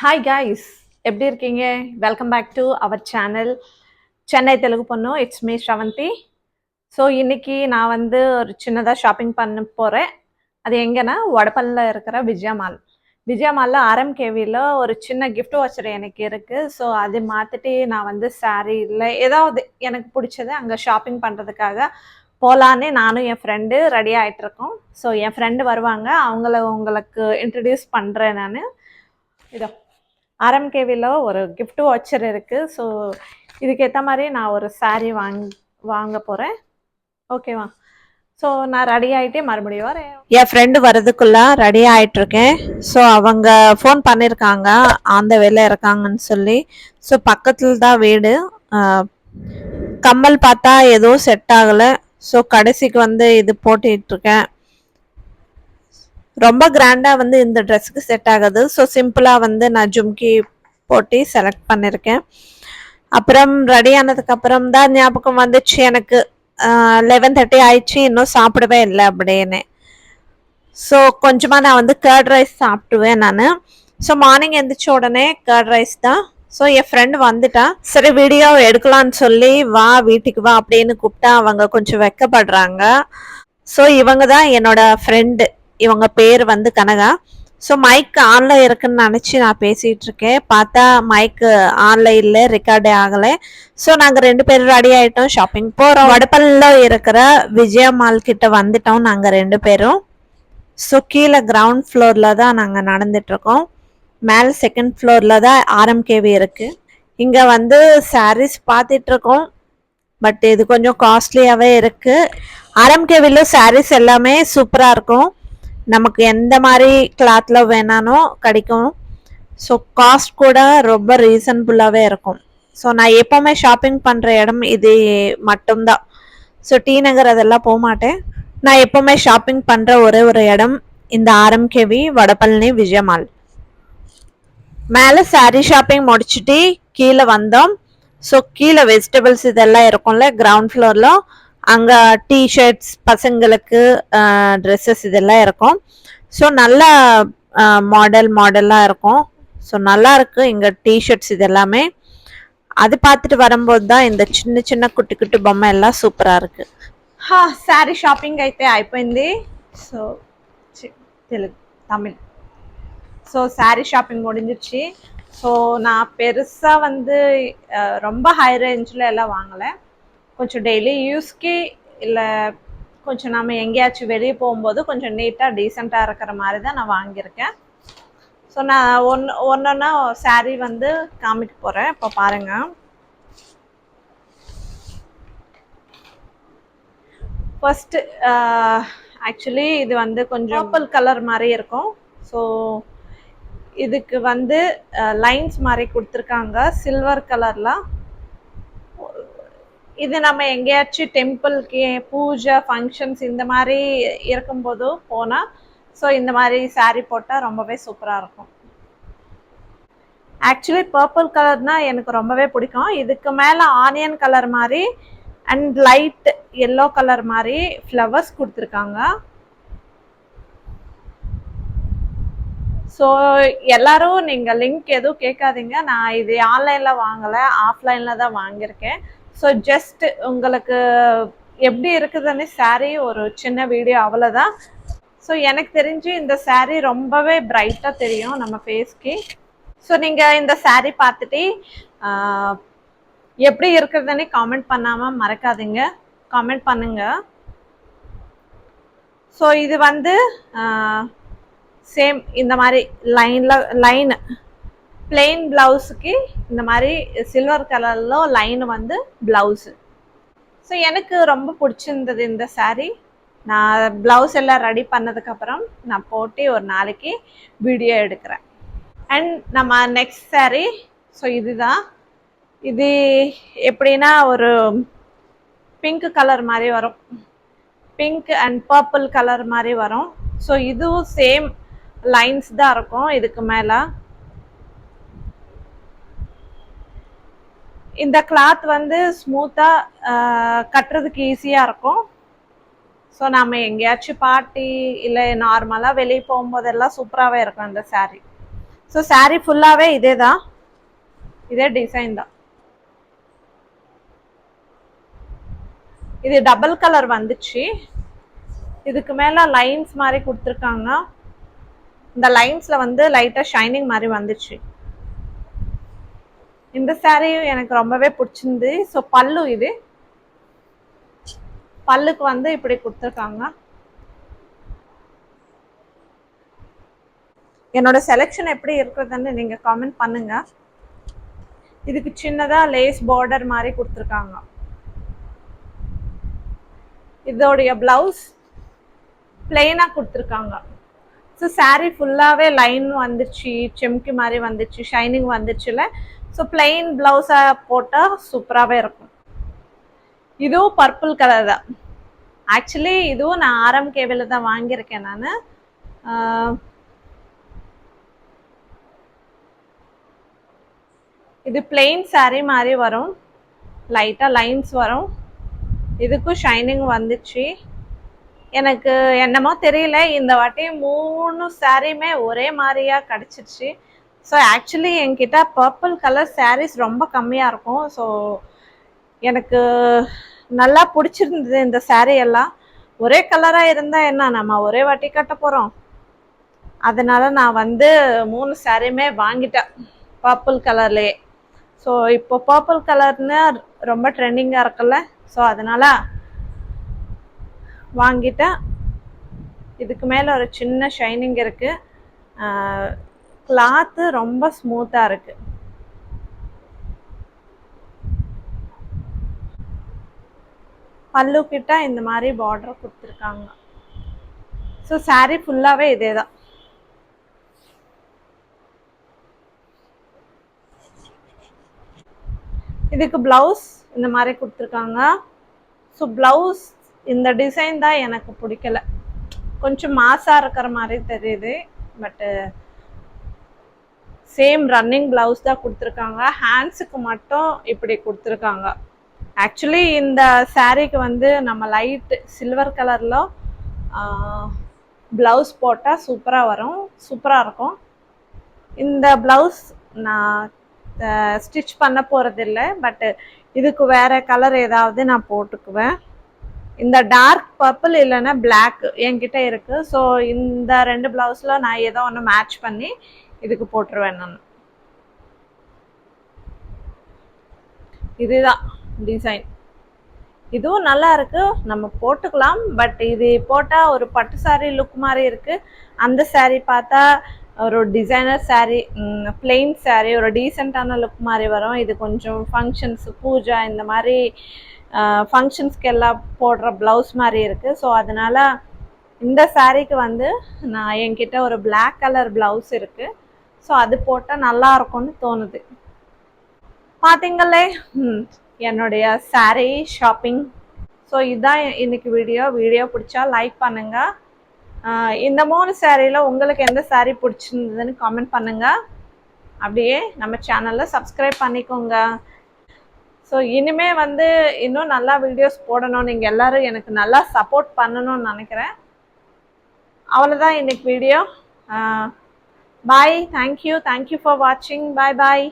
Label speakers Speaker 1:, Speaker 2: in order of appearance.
Speaker 1: Hi guys, எப்படி இருக்கீங்க? Welcome back to our channel Chennai Telugu பொண்ணு. It's me Sravanthi. ஸோ இன்னைக்கு நான் வந்து ஒரு சின்னதாக ஷாப்பிங் பண்ண போகிறேன். அது எங்கன்னா வடபல்லில் இருக்கிற விஜயா மால். விஜயா மாலில் ஆர்எம்கேவியில் ஒரு சின்ன கிஃப்ட் வச்சர் எனக்கு இருக்குது. ஸோ அது மாற்றிட்டு நான் வந்து சாரீ இல்லை ஏதாவது எனக்கு பிடிச்சது அங்கே ஷாப்பிங் பண்ணுறதுக்காக போகலான்னு நானும் என் ஃப்ரெண்டு ரெடி ஆகிட்டுருக்கோம். ஸோ என் ஃப்ரெண்டு வருவாங்க, உங்களுக்கு இன்ட்ரடியூஸ் பண்ணுறேன் நான். இதோ ஆர்எம்கேவியில் ஒரு கிஃப்ட் வாட்சர் இருக்குது. ஸோ இதுக்கேற்ற மாதிரி நான் ஒரு சாரீ வாங்க போகிறேன். ஓகேவா? ஸோ நான் ரெடி ஆகிட்டே மறுபடியும் வரேன். என் ஃப்ரெண்டு வர்றதுக்குள்ளே ரெடி ஆகிட்டுருக்கேன். ஸோ அவங்க ஃபோன் பண்ணியிருக்காங்க, அந்த வேலை இருக்காங்கன்னு சொல்லி. ஸோ பக்கத்தில் தான் வீடு. கம்மல் பார்த்தா எதுவும் செட் ஆகலை. ஸோ கடைசிக்கு வந்து இது போட்டுட்ருக்கேன். ரொம்ப கிராண்டாக வந்து இந்த ட்ரெஸ்ஸுக்கு செட் ஆகுது. ஸோ சிம்பிளாக வந்து நான் ஜும்கி போட்டு செலக்ட் பண்ணியிருக்கேன். அப்புறம் ரெடி ஆனதுக்கப்புறம் தான் ஞாபகம் வந்துச்சு எனக்கு 11:30 ஆயிடுச்சு, இன்னும் சாப்பிடவே இல்லை அப்படின்னு. ஸோ கொஞ்சமாக நான் வந்து கர்ட் ரைஸ் சாப்பிடுவேன் நான். ஸோ மார்னிங் எழுந்திரிச்ச உடனே கர்ட் ரைஸ் தான். ஸோ என் ஃப்ரெண்டு வந்துட்டா, சரி வீடியோ எடுக்கலான்னு சொல்லி வா வீட்டுக்கு வா அப்படின்னு கூப்பிட்டா அவங்க கொஞ்சம் வெக்கப்படுறாங்க. ஸோ இவங்க தான் என்னோட ஃப்ரெண்டு, இவங்க பேர் வந்து கனகா. ஸோ மைக் ஆன்லைன் இருக்குன்னு நினச்சி நான் பேசிகிட்டு இருக்கேன். பார்த்தா மைக்கு ஆன்லைனில் ரெக்கார்டே ஆகலை. ஸோ நாங்கள் 2 பேரும் ரெடி ஆகிட்டோம், ஷாப்பிங் போகிறோம். வடபல்லில் இருக்கிற விஜயா மால் கிட்ட வந்துட்டோம் நாங்கள் 2 பேரும். ஸோ கீழே கிரவுண்ட் ஃப்ளோரில் தான் நாங்கள் நடந்துட்டுருக்கோம். மேலே செகண்ட் ஃப்ளோரில் தான் ஆர்எம்கேவி இருக்குது. இங்கே வந்து சாரீஸ் பார்த்துட்ருக்கோம், பட் இது கொஞ்சம் காஸ்ட்லியாகவே இருக்குது. ஆர்எம்கேவியில் சாரீஸ் எல்லாமே சூப்பராக இருக்கும், நமக்கு எந்த மாதிரி கிளாத்தில் வேணாலும் கிடைக்கும். ஸோ காஸ்ட் கூட ரொம்ப ரீசனபுளாகவே இருக்கும். ஸோ நான் எப்போவுமே ஷாப்பிங் பண்ணுற இடம் இது மட்டும்தான். ஸோ டி நகர் அதெல்லாம் போக மாட்டேன். நான் எப்போவுமே ஷாப்பிங் பண்ணுற ஒரே ஒரு இடம் இந்த ஆர்எம்கேவி வடபழனி விஜயா மால். மேலே சாரீ ஷாப்பிங் முடிச்சுட்டு கீழே வந்தோம். ஸோ கீழே வெஜிடபிள்ஸ் இதெல்லாம் இருக்கும்ல கிரவுண்ட் ஃப்ளோரில், அங்கே டிஷர்ட்ஸ் பசங்களுக்கு ட்ரெஸ்ஸஸ் இதெல்லாம் இருக்கும். ஸோ நல்ல மாடலாக இருக்கும். ஸோ நல்லா இருக்குது இங்கே டிஷர்ட்ஸ் இது எல்லாமே. அது பார்த்துட்டு வரும்போது தான் இந்த చిన్న చిన్న కుట్టి కుట్టి బొమ్మ எல்லாம் సూపరాக இருக்குது. శారీ షాపింగ్ అయితే అయిపోయింది. So Telugu Tamil. So sari shopping முடிஞ்சிருச்சு. ஸோ நான் பெருசாக வந்து ரொம்ப ஹை ரேஞ்சில் எல்லாம் வாங்கலை. கொஞ்சம் டெய்லி யூஸ்க்கு இல்லை கொஞ்சம் நம்ம எங்கேயாச்சும் வெளியே போகும்போது கொஞ்சம் நீட்டாக டீசெண்டாக இருக்கிற மாதிரி தான் நான் வாங்கியிருக்கேன். ஸோ நான் ஒன்றா சாரீ வந்து காமிக்க போகிறேன். இப்போ பாருங்கள். ஃபஸ்ட்டு ஆக்சுவலி இது வந்து கொஞ்சம் பர்பிள் கலர் மாதிரி இருக்கும். ஸோ இதுக்கு வந்து லைன்ஸ் மாதிரி கொடுத்துருக்காங்க சில்வர் கலரில். இது நம்ம எங்கேயாச்சும் டெம்பிள்க்கு பூஜை ஃபங்க்ஷன்ஸ் இந்த மாதிரி இருக்கும்போது போனால் ஸோ இந்த மாதிரி சாரீ போட்டால் ரொம்பவே சூப்பராக இருக்கும். ஆக்சுவலி பர்பிள் கலர்னால் எனக்கு ரொம்பவே பிடிக்கும். இதுக்கு மேலே ஆனியன் கலர் மாதிரி அண்ட் லைட் எல்லோ கலர் மாதிரி ஃப்ளவர்ஸ் கொடுத்துருக்காங்க. ஸோ எல்லோரும் நீங்கள் லிங்க் எதுவும் கேட்காதீங்க, நான் இது ஆன்லைனில் வாங்கலை, ஆஃப்லைனில் தான் வாங்கியிருக்கேன். ஸோ ஜஸ்ட் உங்களுக்கு எப்படி இருக்குதுன்னு சாரீ ஒரு சின்ன வீடியோ அவ்வளோதான். ஸோ எனக்கு தெரிஞ்சு இந்த சாரீ ரொம்பவே பிரைட்டாக தெரியும் நம்ம ஃபேஸ்க்கு. ஸோ நீங்கள் இந்த சாரீ பார்த்துட்டு எப்படி இருக்குதுன்னு காமெண்ட் பண்ணாமல் மறக்காதீங்க, காமெண்ட் பண்ணுங்கள். ஸோ இது வந்து சேம் இந்த மாதிரி லைன் பிளெயின் ப்ளவுஸுக்கு இந்த மாதிரி சில்வர் கலரில் லைன் வந்து ப்ளவுஸு. ஸோ எனக்கு ரொம்ப பிடிச்சிருந்தது இந்த சாரீ. நான் ப்ளவுஸ் எல்லாம் ரெடி பண்ணதுக்கப்புறம் நான் போட்டு ஒரு நாளைக்கு வீடியோ எடுக்கிறேன். அண்ட் நம்ம நெக்ஸ்ட் சாரீ, ஸோ இதுதான். இது எப்படின்னா ஒரு பிங்க் கலர் மாதிரி வரும், பிங்க் அண்ட் பர்பிள் கலர் மாதிரி வரும். ஸோ இதுவும் சேம் லைன்ஸ் தான் இருக்கும். இதுக்கு மேலே இந்த கிளாத் வந்து ஸ்மூத்தாக கட்டுறதுக்கு ஈஸியாக இருக்கும். ஸோ நம்ம எங்கேயாச்சும் பார்ட்டி இல்லை நார்மலாக வெளியே போகும்போதெல்லாம் சூப்பராகவே இருக்கும் இந்த சாரீ. ஸோ சாரீ ஃபுல்லாகவே இதே தான், இதே டிசைன் தான். இது டபுள் கலர் வந்துச்சு. இதுக்கு மேலே லைன்ஸ் மாதிரி கொடுத்துருக்காங்க. இந்த லைன்ஸில் வந்து லைட்டாக ஷைனிங் மாதிரி வந்துச்சு. இந்த சாரியும் எனக்கு ரொம்பவே பிடிச்சிருந்து. ஸோ பல்லு இது, பல்லுக்கு வந்து இப்படி கொடுத்துருக்காங்க. என்னோட செலெக்ஷன் எப்படி இருக்குதுன்னு நீங்க காமெண்ட் பண்ணுங்க. இதுக்கு சின்னதா லேஸ் பார்டர் மாதிரி கொடுத்துருக்காங்க. இதோடைய பிளவுஸ் பிளெயினா கொடுத்துருக்காங்க. ஸோ சாரீ ஃபுல்லாவே லைன் வந்துச்சு, செம்கி மாதிரி வந்துச்சு, ஷைனிங் வந்துச்சுல. ஸோ பிளெயின் பிளவுஸா போட்டா சூப்பராகவே இருக்கும். இதுவும் பர்பிள் கலர் தான். ஆக்சுவலி இதுவும் நான் RMKல தான் வாங்கியிருக்கேன். நான் இது பிளெயின் சாரீ மாதிரி வரும், லைட்டா லைன்ஸ் வரும். இதுக்கும் ஷைனிங் வந்துச்சு. எனக்கு என்னமோ தெரியல, இந்த வாட்டி 3 சாரியுமே ஒரே மாதிரியா கிடைச்சிருச்சு. ஸோ ஆக்சுவலி என்கிட்ட பர்பிள் கலர் சாரீஸ் ரொம்ப கம்மியாக இருக்கும். ஸோ எனக்கு நல்லா பிடிச்சிருந்தது இந்த சாரீ எல்லாம். ஒரே கலராக இருந்தால் என்ன, நம்ம ஒரே வாட்டி கட்ட போகிறோம். அதனால நான் வந்து 3 சாரியுமே வாங்கிட்டேன் பர்பிள் கலர்லேயே. ஸோ இப்போ பர்பிள் கலர்னு ரொம்ப ட்ரெண்டிங்காக இருக்குல்ல, ஸோ அதனால வாங்கிட்டேன். இதுக்கு மேலே ஒரு சின்ன ஷைனிங் இருக்குது. கிளாத்து ரொம்ப ஸ்மூத்தாக இருக்குது. பல்லு கிட்ட இந்த மாதிரி பார்டர் கொடுத்துருக்காங்க. ஸோ சாரீ ஃபுல்லாகவே இதே தான். இதுக்கு பிளவுஸ் இந்த மாதிரி கொடுத்துருக்காங்க. ஸோ பிளவுஸ் இந்த டிசைன் தான் எனக்கு பிடிக்கல, கொஞ்சம் மாஸாக இருக்கிற மாதிரி தெரியுது. பட்டு சேம் ரன்னிங் பிளவுஸ் தான் கொடுத்துருக்காங்க. ஹேண்ட்ஸுக்கு மட்டும் இப்படி கொடுத்துருக்காங்க. ஆக்சுவலி இந்த சாரீக்கு வந்து நம்ம லைட் சில்வர் கலரில் ப்ளவுஸ் போட்டால் சூப்பராக வரும், சூப்பராக இருக்கும். இந்த ப்ளவுஸ் நான் ஸ்டிச் பண்ண போகிறதில்ல, பட்டு இதுக்கு வேறு கலர் ஏதாவது நான் போட்டுக்குவேன். இந்த டார்க் பர்பிள் இல்லைன்னா பிளாக் என்கிட்ட இருக்குது. ஸோ இந்த 2 ப்ளவுஸில் நான் ஏதோ ஒன்று மேட்ச் பண்ணி இதுக்கு போட்டுருவேன் நான். இதுதான் டிசைன். இதுவும் நல்லா இருக்கு, நம்ம போட்டுக்கலாம். பட் இது போட்டால் ஒரு பட்டு சாரீ லுக் மாதிரி இருக்குது. அந்த சாரீ பார்த்தா ஒரு டிசைனர் சாரீ, பிளெயின் சாரீ, ஒரு டீசெண்டான லுக் மாதிரி வரும். இது கொஞ்சம் ஃபங்க்ஷன்ஸ், பூஜா இந்த மாதிரி ஃபங்க்ஷன்ஸ்க்கு எல்லாம் போடுற ப்ளவுஸ் மாதிரி இருக்குது. ஸோ அதனால் இந்த சாரீக்கு வந்து நான் என்கிட்ட ஒரு பிளாக் கலர் ப்ளவுஸ் இருக்குது. ஸோ அது போட்டால் நல்லா இருக்கும்னு தோணுது. பார்த்தீங்களே என்னுடைய சாரீ ஷாப்பிங். ஸோ இதுதான் இன்னைக்கு வீடியோ பிடிச்சா லைக் பண்ணுங்கள். இந்த 3 சாரியில் உங்களுக்கு எந்த சாரீ பிடிச்சிருந்ததுன்னு காமெண்ட் பண்ணுங்கள். அப்படியே நம்ம சேனலில் சப்ஸ்கிரைப் பண்ணிக்கோங்க. ஸோ இனிமே வந்து இன்னும் நல்லா வீடியோஸ் போடணும், நீங்கள் எல்லோரும் எனக்கு நல்லா சப்போர்ட் பண்ணணும்னு நினைக்கிறேன். அவ்வளோதான் இன்னைக்கு வீடியோ. பாய், தேங்க்யூ ஃபார் வாட்சிங். பாய்.